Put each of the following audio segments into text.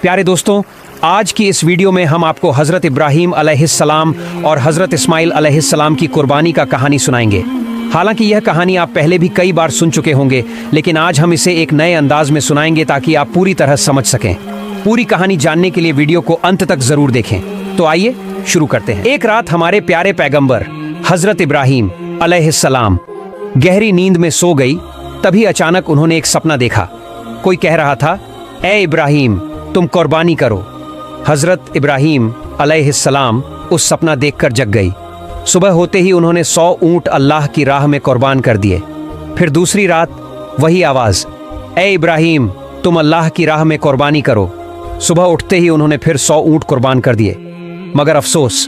प्यारे दोस्तों, आज की इस वीडियो में हम आपको हज़रत इब्राहीम अलैहिस्सलाम और हज़रत इस्माइल अलैहिस्सलाम की कुर्बानी का कहानी सुनाएंगे। हालांकि यह कहानी आप पहले भी कई बार सुन चुके होंगे, लेकिन आज हम इसे एक नए अंदाज में सुनाएंगे ताकि आप पूरी तरह समझ सकें। पूरी कहानी जानने के लिए वीडियो को अंत तक जरूर देखें। तो आइए शुरू करते हैं। एक रात हमारे प्यारे पैगंबर हज़रत इब्राहीम अलैहिस्सलाम गहरी नींद में सो गई। तभी अचानक उन्होंने एक सपना देखा। कोई कह रहा था, ए इब्राहीम, तुम कुर्बानी करो। हज़रत इब्राहीम अलैहिस्सलाम उस सपना देखकर जग गई। सुबह होते ही उन्होंने 100 ऊँट अल्लाह की राह में कुर्बान कर दिए। फिर दूसरी रात वही आवाज़, ए इब्राहीम, तुम अल्लाह की राह में कुर्बानी करो। सुबह उठते ही उन्होंने फिर 100 ऊँट कुर्बान कर दिए। मगर अफसोस,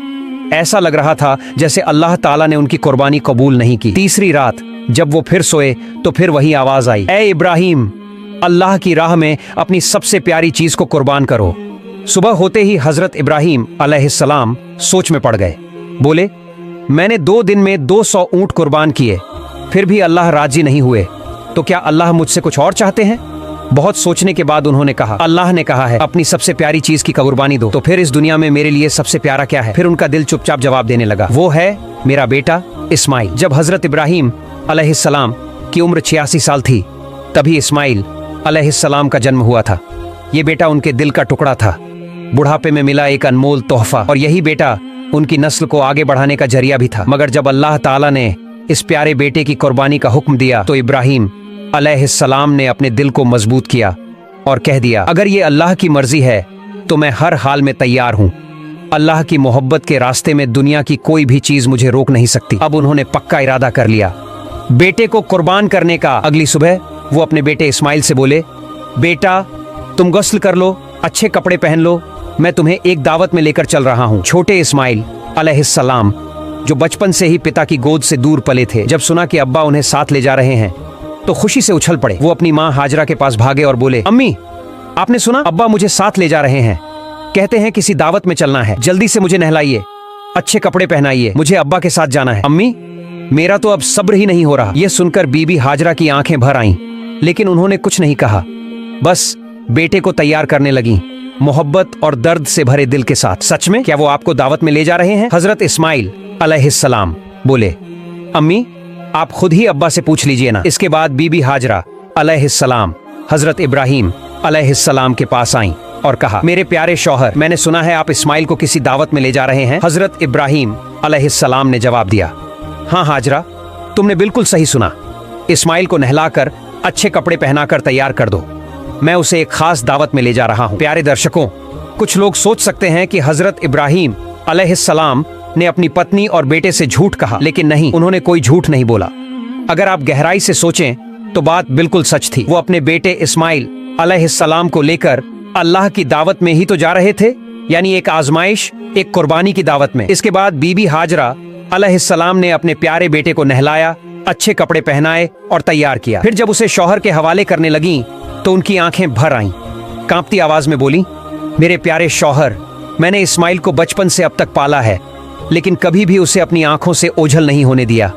ऐसा लग रहा था जैसे अल्लाह ताला ने उनकी कुर्बानी कबूल नहीं की। तीसरी रात जब वो फिर सोए तो फिर वही आवाज़ आई, ए इब्राहीम, अल्लाह की राह में अपनी सबसे प्यारी चीज़ को कुर्बान करो। सुबह होते ही हज़रत इब्राहीम अलैहिस्सलाम सोच में पड़ गए। बोले, मैंने 2 दिन में 200 ऊँट कुर्बान किए, फिर भी अल्लाह राजी नहीं हुए, तो क्या अल्लाह मुझसे कुछ और चाहते हैं? बहुत सोचने के बाद उन्होंने कहा, अल्लाह ने कहा है अपनी सबसे प्यारी चीज की कुर्बानी दो, तो फिर इस दुनिया में मेरे लिए सबसे प्यारा क्या है? फिर उनका दिल चुपचाप जवाब देने लगा, वो है मेरा बेटा इस्माइल। जब हज़रत इब्राहीम अलैहिस्सलाम की उम्र 86 साल थी, तभी इस्माइल अलैहिस्सलाम का जन्म हुआ था। ये बेटा उनके दिल का टुकड़ा था, बुढ़ापे में मिला एक अनमोल तोहफा, और यही बेटा उनकी नस्ल को आगे बढ़ाने का जरिया भी था। मगर जब अल्लाह ताला ने इस प्यारे बेटे की कुर्बानी का हुक्म दिया तो इब्राहीम अलैहिस्सलाम ने अपने दिल को मजबूत किया और कह दिया, अगर ये अल्लाह की मर्जी है तो मैं हर हाल में तैयार हूँ। अल्लाह की मोहब्बत के रास्ते में दुनिया की कोई भी चीज मुझे रोक नहीं सकती। अब उन्होंने पक्का इरादा कर लिया बेटे को कुर्बान करने का। अगली सुबह वो अपने बेटे इस्माइल से बोले, बेटा, तुम गुस्ल कर लो, अच्छे कपड़े पहन लो, मैं तुम्हें एक दावत में लेकर चल रहा हूँ। छोटे इस्माइल अलैहिस्सलाम, जो बचपन से ही पिता की गोद से दूर पले थे, जब सुना कि अब्बा उन्हें साथ ले जा रहे हैं तो खुशी से उछल पड़े। वो अपनी माँ हाजरा के पास भागे और बोले, अम्मी, आपने सुना? अब्बा मुझे साथ ले जा रहे हैं, कहते हैं किसी दावत में चलना है, जल्दी से मुझे नहलाइए, अच्छे कपड़े पहनाइए, मुझे अब्बा के साथ जाना है। अम्मी, मेरा तो अब सब्र ही नहीं हो रहा। यह सुनकर बीबी हाजरा की आंखें भर आईं, लेकिन उन्होंने कुछ नहीं कहा, बस बेटे को तैयार करने लगी, मोहब्बत और दर्द से भरे दिल के साथ। सच में क्या वो आपको दावत में ले जा रहे हैं? हज़रत इस्माइल अलैहिस्सलाम बोले, अम्मी, आप खुद ही अब्बा से पूछ लीजिए ना। इसके बाद बीबी हाजरा अलैहिस्सलाम हज़रत इब्राहीम अलैहिस्सलाम के पास आईं और कहा, मेरे प्यारे शौहर, मैंने सुना है आप इस्माइल को किसी दावत में ले जा रहे हैं। हज़रत इब्राहीम अलैहिस्सलाम ने जवाब दिया, हाँ हाजरा, तुमने बिल्कुल सही सुना। इस्माइल को नहलाकर अच्छे कपड़े पहनाकर तैयार कर दो, मैं उसे एक खास दावत में ले जा रहा हूँ। प्यारे दर्शकों, कुछ लोग सोच सकते हैं कि हज़रत इब्राहीम अलैहिस्सलाम ने अपनी पत्नी और बेटे से झूठ कहा, लेकिन नहीं, उन्होंने कोई झूठ नहीं बोला। अगर आप गहराई से सोचें तो बात बिल्कुल सच थी। वो अपने बेटे इस्माइल अलैहिस्सलाम को लेकर अल्लाह की दावत में ही तो जा रहे थे, यानी एक आजमाइश, एक कुर्बानी की दावत में। इसके बाद बीबी हाजरा अलैहिस्सलाम ने अपने प्यारे बेटे को नहलाया, अच्छे कपड़े पहनाए और तैयार किया। फिर जब उसे शौहर के हवाले करने लगी तो उनकी आंखें भर आईं। कांपती आवाज में बोली, मेरे प्यारे शौहर, मैंने इस्माइल को बचपन से अब तक पाला है, लेकिन कभी भी उसे अपनी आंखों से ओझल नहीं होने दिया।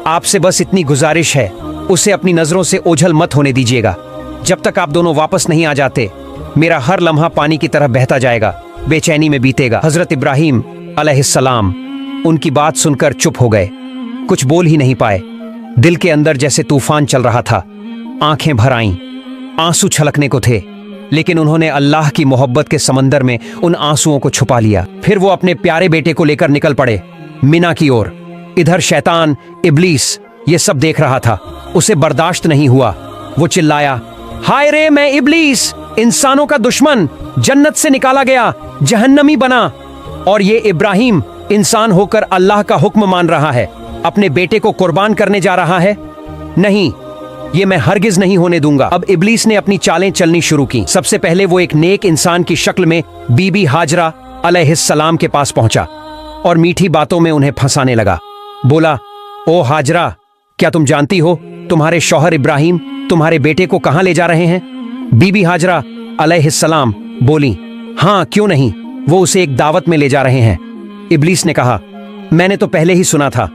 आपसे बस इतनी गुजारिश है, उसे अपनी नजरों से ओझल मत होने दीजिएगा। जब तक आप दोनों वापस नहीं आ जाते, मेरा हर लम्हा पानी की तरह बहता जाएगा, बेचैनी में बीतेगा। हज़रत इब्राहीम अलैहिस्सलाम उनकी बात सुनकर चुप हो गए, कुछ बोल ही नहीं पाए। दिल के अंदर जैसे तूफान चल रहा था, आंखें भर आईं, आंसू छलकने को थे, लेकिन उन्होंने अल्लाह की मोहब्बत के समंदर में उन आंसुओं को छुपा लिया। फिर वो अपने प्यारे बेटे को लेकर निकल पड़े मिना की ओर। इधर शैतान इब्लीस ये सब देख रहा था, उसे बर्दाश्त नहीं हुआ। वो चिल्लाया, हाय रे, मैं इब्लीस, इंसानों का दुश्मन, जन्नत से निकाला गया, जहन्नमी बना, और ये इब्राहीम इंसान होकर अल्लाह का हुक्म मान रहा है, अपने बेटे को कुर्बान करने जा रहा है। नहीं, ये मैं हरगिज नहीं होने दूंगा। अब इब्लीस ने अपनी चालें चलनी शुरू की। सबसे पहले वो एक नेक इंसान की शक्ल में बीबी हाजरा अलैहिस्सलाम के पास पहुंचा और मीठी बातों में उन्हें फंसाने लगा। बोला, ओ हाजरा, क्या तुम जानती हो तुम्हारे शौहर इब्राहीम तुम्हारे बेटे को कहां ले जा रहे हैं? बीबी हाजरा अलैहिस्सलाम बोली, हाँ, क्यों नहीं, वो उसे एक दावत में ले जा रहे हैं। इब्लीस ने कहा, मैंने तो पहले ही सुना था,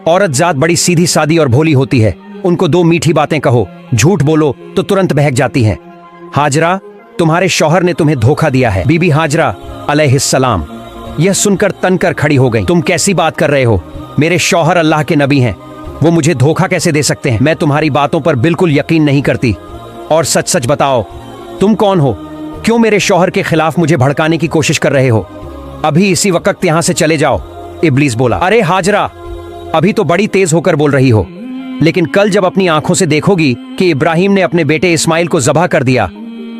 औरत जात बड़ी सीधी सादी और भोली होती है, उनको 2 मीठी बातें कहो, झूठ बोलो तो तुरंत बहक जाती हैं। हाजरा, तुम्हारे शौहर ने तुम्हें धोखा दिया है। बीबी हाजरा अलैहिस्सलाम यह सुनकर तनकर खड़ी हो गई। तुम कैसी बात कर रहे हो? मेरे शौहर अल्लाह के नबी हैं, वो मुझे धोखा कैसे दे सकते हैं? मैं तुम्हारी बातों पर बिल्कुल यकीन नहीं करती। और सच सच बताओ, तुम कौन हो? क्यों मेरे शौहर के खिलाफ मुझे भड़काने की कोशिश कर रहे हो? अभी इसी वक्त यहाँ से चले जाओ। इब्लीस बोला। अरे हाजरा, अभी तो बड़ी तेज होकर बोल रही हो, लेकिन कल जब अपनी आंखों से देखोगी कि इब्राहिम ने अपने बेटे इस्माइल को ज़बह कर दिया,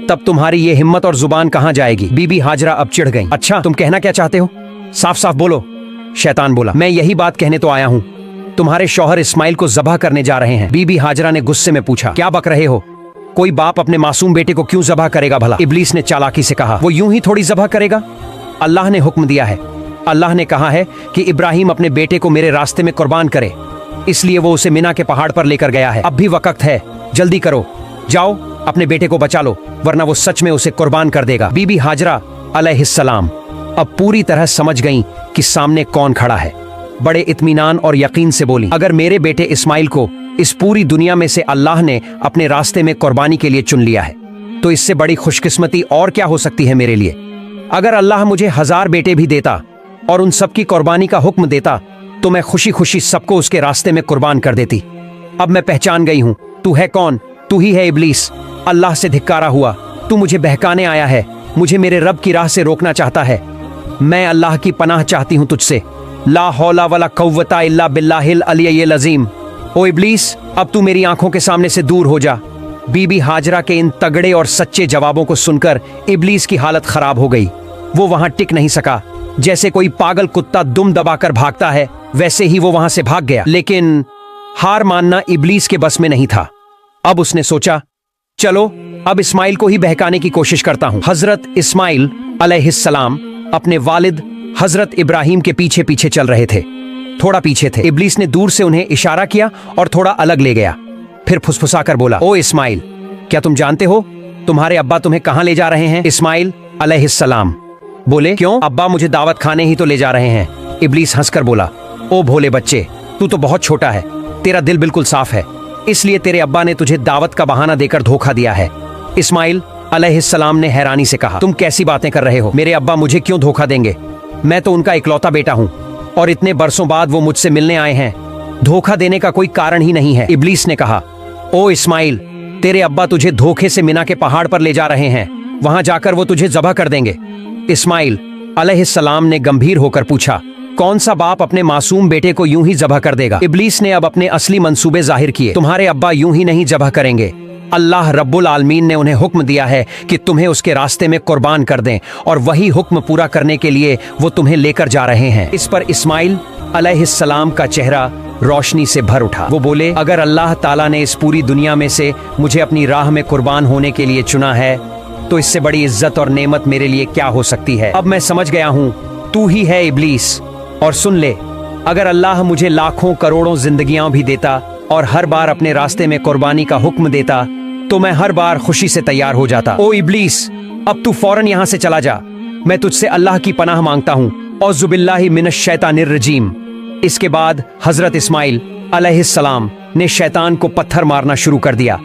तब तुम्हारी ये हिम्मत और जुबान कहाँ जाएगी? बीबी हाजरा अब चिढ़ गई। अच्छा, तुम कहना क्या चाहते हो? साफ साफ बोलो। शैतान बोला। मैं यही बात कहने तो आया हूँ, तुम्हारे शौहर इस्माइल को ज़बह करने जा रहे हैं। बीबी हाजरा ने गुस्से में पूछा। क्या बक रहे हो? कोई बाप अपने मासूम बेटे को क्यों ज़बह करेगा भला? इब्लीस ने चालाकी से कहा। वो यूं ही थोड़ी ज़बह करेगा, अल्लाह ने हुक्म दिया है। अल्लाह ने कहा है कि इब्राहिम अपने बेटे को मेरे रास्ते में कुर्बान करे, इसलिए वो उसे मिना के पहाड़ पर लेकर गया है। अब भी वक्त है, जल्दी करो, जाओ अपने बेटे को बचा लो, वरना वो सच में उसे कुर्बान कर देगा। बीबी हाजरा अलैहिस्सलाम अब पूरी तरह समझ गईं कि सामने कौन खड़ा है। बड़े इत्मीनान और यकीन से बोली, अगर मेरे बेटे इस्माइल को इस पूरी दुनिया में से अल्लाह ने अपने रास्ते में कुर्बानी के लिए चुन लिया है, तो इससे बड़ी खुशकिस्मती और क्या हो सकती है मेरे लिए? अगर अल्लाह मुझे 1000 बेटे भी देता और उन सबकी कुर्बानी का हुक्म देता, तो मैं खुशी खुशी सबको उसके रास्ते में कुर्बान कर देती। अब मैं पहचान गई हूँ, तू है कौन? तू ही है इब्लीस। अल्लाह से धिक्कारा हुआ, तू मुझे बहकाने आया है, मुझे मेरे रब की राह से रोकना चाहता है। मैं अल्लाह की पनाह चाहती हूँ तुझसे। ला हौला वला कव्वता इल्ला बिल्लाहिल अलिय्यिल अज़ीम। ओ इब्लीस, अब तू मेरी आंखों के सामने से दूर हो जा। बीबी हाजरा के इन तगड़े और सच्चे जवाबों को सुनकर इब्लीस की हालत खराब हो गई। वो वहां टिक नहीं सका। जैसे कोई पागल कुत्ता दुम दबाकर भागता है, वैसे ही वो वहां से भाग गया। लेकिन हार मानना इब्लीस के बस में नहीं था। अब उसने सोचा, चलो अब इस्माइल को ही बहकाने की कोशिश करता हूं। हजरत इस्माइल अलैहिस्सलाम अपने वालिद हजरत इब्राहिम के पीछे पीछे चल रहे थे। थोड़ा पीछे थे। इब्लीस ने दूर से उन्हें इशारा किया और थोड़ा अलग ले गया। फिर फुसफुसाकर बोला, ओ इस्माइल, क्या तुम जानते हो तुम्हारे अब्बा तुम्हें कहां ले जा रहे हैं? इस्माइल अलैहिस्सलाम बोले, क्यों? अब्बा मुझे दावत खाने ही तो ले जा रहे हैं। इब्लीस हंसकर बोला, ओ भोले बच्चे, तू तो बहुत छोटा है, तेरा दिल बिल्कुल साफ है, इसलिए तेरे अब्बा ने तुझे दावत का बहाना देकर धोखा दिया है। इस्माइल अलैहिस्सलाम ने हैरानी से कहा, तुम कैसी बातें कर रहे हो? मेरे अब्बा मुझे क्यों धोखा देंगे? मैं तो उनका इकलौता बेटा हूँ और इतने बरसों बाद वो मुझसे मिलने आए हैं। धोखा देने का कोई कारण ही नहीं है। इब्लीस ने कहा, ओ इस्माइल, तेरे अब्बा तुझे धोखे से मिना के पहाड़ पर ले जा रहे हैं, वहां जाकर वो तुझे ज़बह कर देंगे। इस्माइल अलैहिस्सलाम ने गंभीर होकर पूछा, कौन सा बाप अपने मासूम बेटे को यूं ही ज़बह कर देगा? इब्लीस ने अब अपने असली मंसूबे जाहिर किए। तुम्हारे अब्बा यूं ही नहीं ज़बह करेंगे। अल्लाह रब्बुल आलमीन ने उन्हें हुक्म दिया है कि तुम्हें उसके रास्ते में कुर्बान कर दें, और वही हुक्म पूरा करने के लिए वो तुम्हें लेकर जा रहे हैं। इस पर इस्माइल अलैहिस्सलाम का चेहरा रोशनी से भर उठा। वो बोले, अगर अल्लाह ताला ने इस पूरी दुनिया में से मुझे अपनी राह में कुर्बान होने के लिए चुना है, तो इससे बड़ी इज्जत और नेमत मेरे लिए क्या हो सकती है? अब मैं समझ गया हूँ, तू ही है इब्लीस। और सुन ले, अगर अल्लाह मुझे लाखों करोड़ों जिंदगियां भी देता और हर बार अपने रास्ते में कुर्बानी का हुक्म देता, तो मैं हर बार खुशी से तैयार हो जाता। ओ इब्लीस, अब तू फौरन यहाँ से चला जा। मैं तुझसे अल्लाह की पनाह मांगता हूँ। औज़ु बिल्लाहि मिनश शैतानिर रजीम। इसके बाद हजरत इस्माइल अलैहिस्सलाम ने शैतान को पत्थर मारना शुरू कर दिया,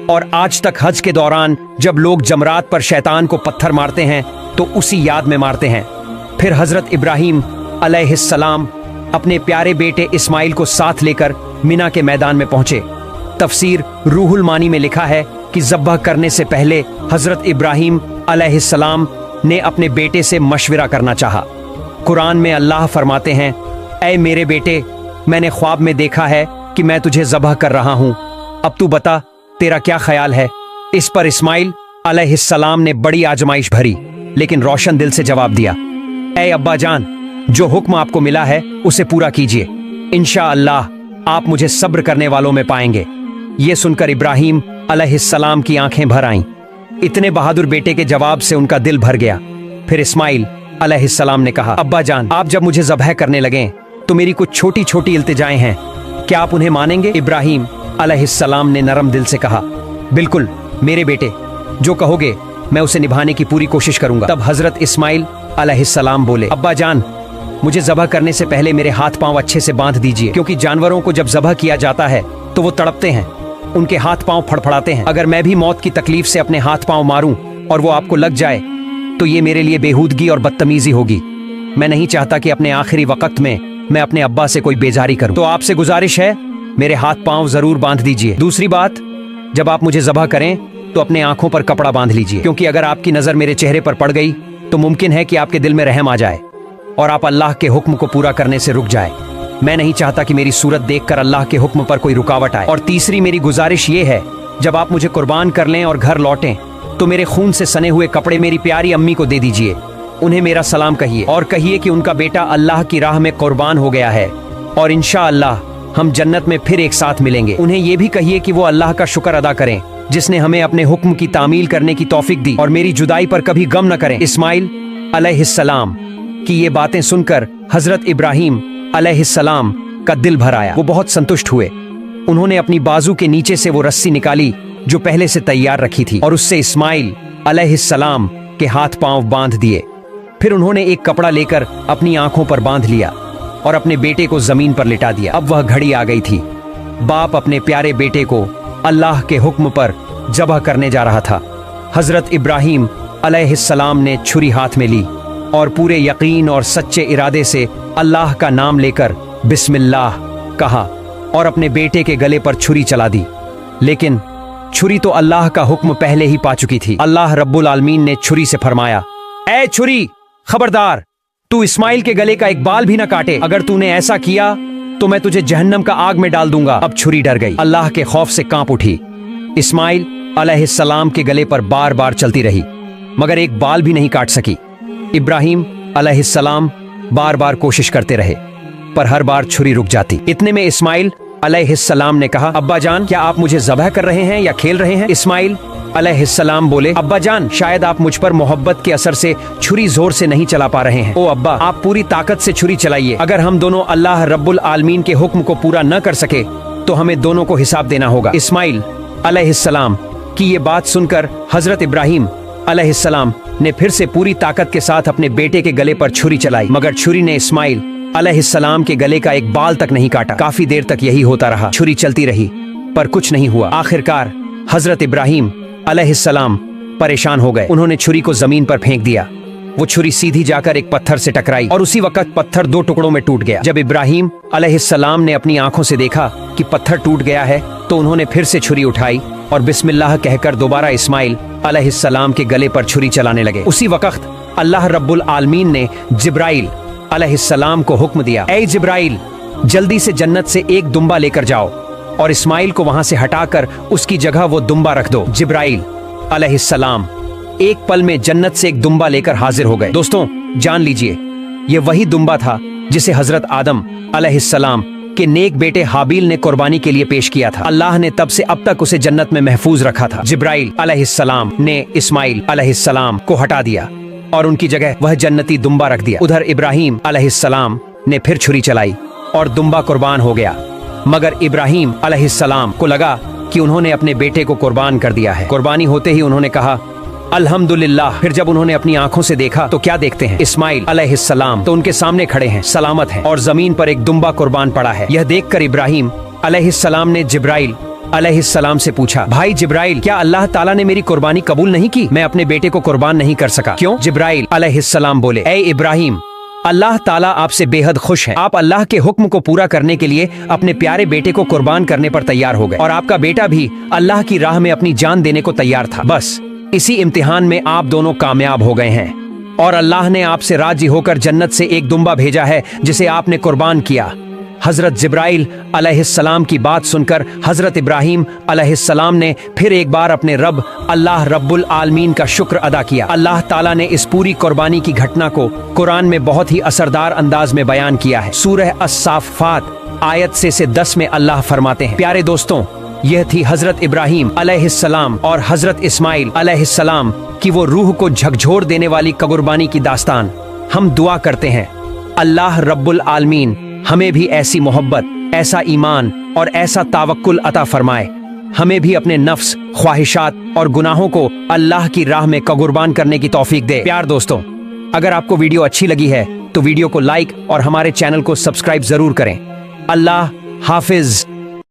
और आज तक हज के दौरान जब लोग जमरात पर शैतान को पत्थर मारते हैं तो उसी याद में मारते हैं। फिर हजरत इब्राहिम अलैहिस्सलाम अपने प्यारे बेटे इस्माइल को साथ लेकर मिना के मैदान में पहुंचे। तफसीर रूहुल मानी में लिखा है कि ज़ब्ह करने से पहले हजरत इब्राहिम अलैहिस्सलाम ने अपने बेटे से मशविरा करना चाहा। कुरान में अल्लाह फरमाते हैं, ऐ मेरे बेटे, मैंने ख्वाब में देखा है कि मैं तुझे ज़ब्ह कर रहा हूँ, अब तू बता तेरा क्या ख्याल है? इस पर इस्माइल अलैहिस्सलाम ने बड़ी आजमाइश भरी लेकिन रोशन दिल से जवाब दिया, ऐ अब्बा जान, जो हुक्म आपको मिला है उसे पूरा कीजिए, इंशाअल्लाह आप मुझे सब्र करने वालों में पाएंगे। ये सुनकर इब्राहिम अलैहिस्सलाम की आंखें भर आईं। इतने बहादुर बेटे के जवाब से उनका दिल भर गया। फिर इस्माइल अलैहिस्सलाम ने कहा, अब्बा जान, आप जब मुझे ज़ब्ह करने लगें तो मेरी कुछ छोटी छोटी इल्तिजाएं हैं, क्या आप उन्हें मानेंगे? इब्राहिम अलैहिस्सलाम ने नरम दिल से कहा, बिल्कुल मेरे बेटे, जो कहोगे मैं उसे निभाने की पूरी कोशिश करूंगा। तब हजरत इस्माइल अलैहिस्सलाम बोले, अब्बा जान, मुझे ज़ब्ह करने से पहले मेरे हाथ पांव अच्छे से बांध दीजिए, क्योंकि जानवरों को जब ज़ब्ह किया जाता है तो वो तड़पते हैं, उनके हाथ पांव फड़फड़ाते हैं। अगर मैं भी मौत की तकलीफ से अपने हाथ पांव मारूं और वो आपको लग जाए तो ये मेरे लिए बेहूदगी और बदतमीजी होगी। मैं नहीं चाहता कि अपने आखिरी वक्त में मैं अपने अब्बा से कोई बेजारी करूं। तो आपसे गुजारिश है, मेरे हाथ पांव जरूर बांध दीजिए। दूसरी बात, जब आप मुझे ज़बह करें तो अपने आंखों पर कपड़ा बांध लीजिए, क्योंकि अगर आपकी नजर मेरे चेहरे पर पड़ गई तो मुमकिन है कि आपके दिल में रहम आ जाए और आप अल्लाह के हुक्म को पूरा करने से रुक जाए। मैं नहीं चाहता कि मेरी सूरत देखकर अल्लाह के हुक्म पर कोई रुकावट आए। और तीसरी मेरी गुजारिश ये है, जब आप मुझे कुर्बान कर लें और घर लौटें तो मेरे खून से सने हुए कपड़े मेरी प्यारी अम्मी को दे दीजिए। उन्हें मेरा सलाम कहिए और कहिए कि उनका बेटा अल्लाह की राह में कुर्बान हो गया है और इंशाअल्लाह हम जन्नत में फिर एक साथ मिलेंगे। उन्हें ये भी कहिए कि वो अल्लाह का शुक्र अदा करें जिसने हमें अपने हुक्म की तामील करने की तौफीक दी और मेरी जुदाई पर कभी गम न करें। इस्माइल अलैहिस्सलाम की ये बातें सुनकर हजरत इब्राहीम अलैहिस्सलाम का दिल भर आया। वो बहुत संतुष्ट हुए। उन्होंने अपनी बाजू के नीचे से वो रस्सी निकाली जो पहले से तैयार रखी थी और उससे इस्माइल अलैहिस्सलाम के हाथ पांव बांध दिए। फिर उन्होंने एक कपड़ा लेकर अपनी आंखों पर बांध लिया और अपने बेटे को जमीन पर लिटा दिया। अब वह घड़ी आ गई थी। बाप अपने प्यारे बेटे को अल्लाह के हुक्म पर ज़बह करने जा रहा था। हजरत इब्राहीम अलैहिस्सलाम ने छुरी हाथ में ली और पूरे यकीन और सच्चे इरादे से अल्लाह का नाम लेकर बिस्मिल्लाह कहा और अपने बेटे के गले पर छुरी चला दी। लेकिन छुरी तो अल्लाह का हुक्म पहले ही पा चुकी थी। अल्लाह रब्बुल आलमीन ने छुरी से फरमाया, ऐ छुरी, खबरदार, तू इस्माइल के गले का एक बाल भी ना काटे। अगर तूने ऐसा किया तो मैं तुझे जहन्नम का आग में डाल दूंगा। अब छुरी डर गई, अल्लाह के खौफ से कांप उठी। इस्माइल अलैहिस्सलाम के गले पर बार बार चलती रही मगर एक बाल भी नहीं काट सकी। इब्राहीम अलैहिस्सलाम बार बार कोशिश करते रहे पर हर बार छुरी रुक जाती। इतने में इस्माइल अलैहिस्सलाम ने कहा, अब्बा जान, क्या आप मुझे ज़बह कर रहे हैं या खेल रहे हैं? इस्माइल अलैहिस्सलाम बोले, अब्बा जान, शायद आप मुझ पर मोहब्बत के असर से छुरी जोर से नहीं चला पा रहे हैं। ओ अब्बा, आप पूरी ताकत से छुरी चलाइए। अगर हम दोनों अल्लाह रब्बुल आलमीन के हुक्म को पूरा न कर सके तो हमें दोनों को हिसाब देना होगा। इस्माइल अलैहिस्सलाम की ये बात सुनकर हजरत इब्राहीम अलैहिस्सलाम ने फिर से पूरी ताकत के साथ अपने बेटे के गले पर छुरी चलाई मगर छुरी ने इस्माइल अलैहिस्सलाम के गले का एक बाल तक नहीं काटा। काफी देर तक यही होता रहा। छुरी चलती रही पर कुछ नहीं हुआ। आखिरकार हजरत इब्राहीम अलैहिस्सलाम परेशान हो गए। उन्होंने छुरी को जमीन पर फेंक दिया। वो छुरी सीधी जाकर एक पत्थर से टकराई और उसी वक्त पत्थर दो टुकड़ों में टूट गया। जब इब्राहीम अलैहिस्सलाम ने अपनी आंखों से देखा कि पत्थर टूट गया है तो उन्होंने फिर से छुरी उठाई और बिस्मिल्लाह कहकर दोबारा इस्माइल अलैहिस्सलाम के गले पर छुरी चलाने लगे। उसी वक्त अल्लाह रब्बुल आलमीन ने जिब्राइल अलैहिस्सलाम को हुक्म दिया, ऐ जिब्राइल, जल्दी से जन्नत से एक दुम्बा लेकर जाओ और इस्माइल को वहां से हटाकर उसकी जगह वो दुम्बा रख दो। जिब्राइल अलैहिस्सलाम एक पल में जन्नत से एक दुम्बा लेकर हाजिर हो गए। दोस्तों, जान लीजिए, ये वही दुम्बा था जिसे हजरत आदम अलैहिस्सलाम के नेक बेटे हाबील ने कुर्बानी के लिए पेश किया था। अल्लाह ने तब से अब तक उसे जन्नत में महफूज रखा था। जिब्राइल अलैहिस्सलाम ने इस्माइल अलैहिस्सलाम को हटा दिया और उनकी जगह वह जन्नती दुम्बा रख दिया। उधर इब्राहीम अलैहिस्सलाम ने फिर छुरी चलाई और दुम्बा कुर्बान हो गया मगर इब्राहीम अलैहिस्सलाम को लगा कि उन्होंने अपने बेटे को कुर्बान कर दिया है। कुर्बानी होते ही उन्होंने कहा, अल्हम्दुलिल्लाह। फिर जब उन्होंने अपनी आंखों से देखा तो क्या देखते हैं, इस्माइल अलैहिस्सलाम तो उनके सामने खड़े हैं, सलामत हैं और जमीन पर एक दुम्बा कुर्बान पड़ा है। यह देखकर इब्राहीम अलैहिस्सलाम ने जिब्राइल अलैहिस्सलाम से पूछा, भाई जिब्राइल, क्या अल्लाह ताला ने मेरी कुर्बानी कबूल नहीं की? मैं अपने बेटे को कुर्बान नहीं कर सका। क्यों? जिब्राइल अलैहिस्सलाम बोले, ऐ इब्राहीम, अल्लाह ताला आपसे बेहद खुश है। आप अल्लाह के हुक्म को पूरा करने के लिए अपने प्यारे बेटे को कुर्बान करने पर तैयार हो गए और आपका बेटा भी अल्लाह की राह में अपनी जान देने को तैयार था। बस इसी इम्तिहान में आप दोनों कामयाब हो गए हैं और अल्लाह ने आपसे राजी होकर जन्नत से एक दुम्बा भेजा है जिसे आपने कुर्बान किया। हजरत जिब्राइल अलैहिस्सलाम की बात सुनकर हजरत इब्राहीम अलैहिस्सलाम ने फिर एक बार अपने रब अल्लाह रब्बुल आलमीन का शुक्र अदा किया। अल्लाह ताला ने इस पूरी कुर्बानी की घटना को कुरान में बहुत ही असरदार अंदाज में बयान किया है। सूरह अस-साफ़ात आयत से 10 में अल्लाह फरमाते हैं, प्यारे दोस्तों, यह थी हजरत इब्राहीम अलैहिस्सलाम और हजरत इस्माइल अलैहिस्सलाम की वो रूह को झकझोर देने वाली कुर्बानी की दास्तान। हम दुआ करते हैं अल्लाह रब्बुल आलमीन हमें भी ऐसी मोहब्बत, ऐसा ईमान और ऐसा तावक्कुल अता फरमाए। हमें भी अपने नफ्स, ख्वाहिशात और गुनाहों को अल्लाह की राह में कुर्बान करने की तौफीक दे। प्यार दोस्तों, अगर आपको वीडियो अच्छी लगी है तो वीडियो को लाइक और हमारे चैनल को सब्सक्राइब जरूर करें। अल्लाह हाफिज।